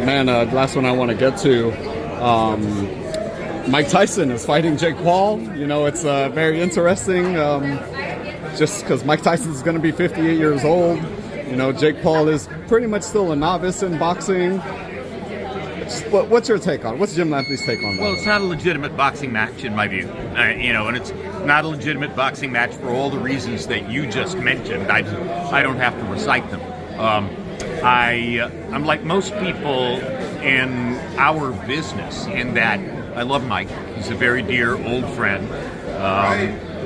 Last one I want to get to. Mike Tyson is fighting Jake Paul. You know, it's very interesting. Just because Mike Tyson is going to be 58 years old. You know, Jake Paul is pretty much still a novice in boxing. What's your take on it? What's Jim Lampley's take on that? Well, it's not a legitimate boxing match in my view. And it's not a legitimate boxing match for all the reasons that you just mentioned. I don't have to recite them. I'm like most people in our business in that I love Mike. He's a very dear old friend.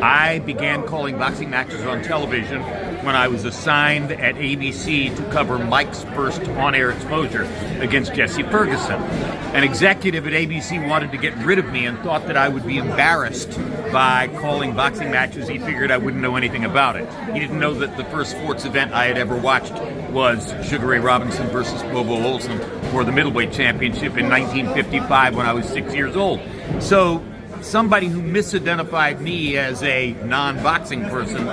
I began calling boxing matches on television when I was assigned at ABC to cover Mike's first on-air exposure against Jesse Ferguson. An executive at ABC wanted to get rid of me and thought that I would be embarrassed by calling boxing matches. He figured I wouldn't know anything about it. He didn't know that the first sports event I had ever watched was Sugar Ray Robinson versus Bobo Olson for the middleweight championship in 1955 when I was 6 years old. So somebody who misidentified me as a non-boxing person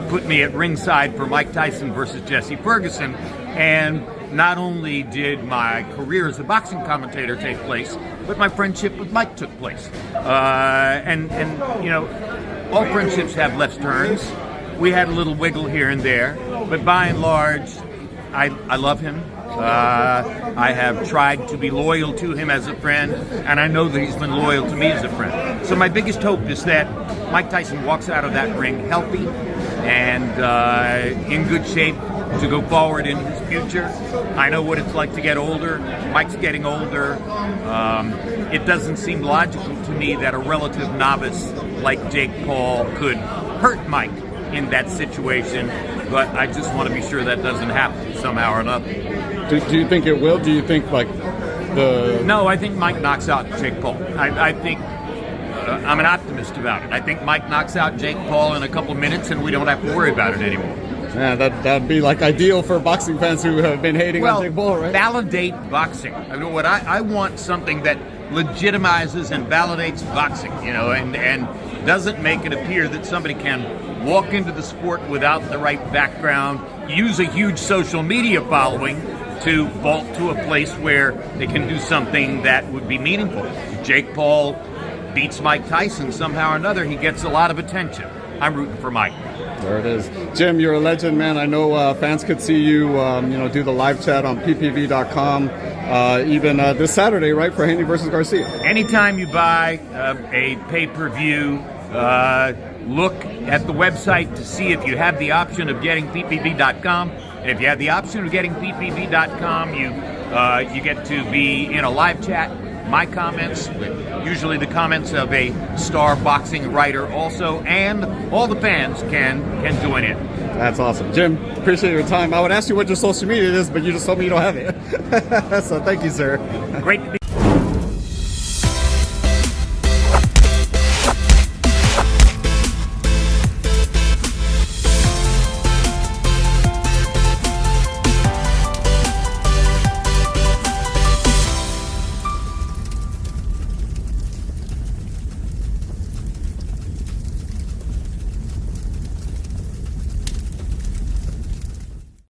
put me at ringside for Mike Tyson versus Jesse Ferguson, and not only did my career as a boxing commentator take place, but my friendship with Mike took place. And you know, all friendships have left turns. We had a little wiggle here and there, but by and large, I love him. I have tried to be loyal to him as a friend, and I know that he's been loyal to me as a friend. So my biggest hope is that Mike Tyson walks out of that ring healthy and in good shape to go forward in his future. I know what it's like to get older. Mike's getting older. It doesn't seem logical to me that a relative novice like Jake Paul could hurt Mike in that situation, but I just want to be sure that doesn't happen somehow or another. Do you think it will? Do you think No, I think Mike knocks out Jake Paul. I think I'm an optimist about it. I think Mike knocks out Jake Paul in a couple of minutes, and we don't have to worry about it anymore. Yeah, that'd be like ideal for boxing fans who have been hating on Jake Paul, right? Validate boxing. I mean, I want something that legitimizes and validates boxing, you know, and doesn't make it appear that somebody can walk into the sport without the right background, use a huge social media following to vault to a place where they can do something that would be meaningful. Jake Paul beats Mike Tyson somehow or another, he gets a lot of attention. I'm rooting for Mike. There it is. Jim, you're a legend, man. I know fans could see you, do the live chat on ppv.com, even this Saturday, right, for Haney versus Garcia. Anytime you buy a pay-per-view, look at the website to see if you have the option of getting ppv.com. And if you have the option of getting ppv.com, you get to be in a live chat. My comments, usually the comments of a star boxing writer also, and all the fans can join in. That's awesome. Jim, appreciate your time. I would ask you what your social media is, but you just told me you don't have it. So thank you, sir. Great to be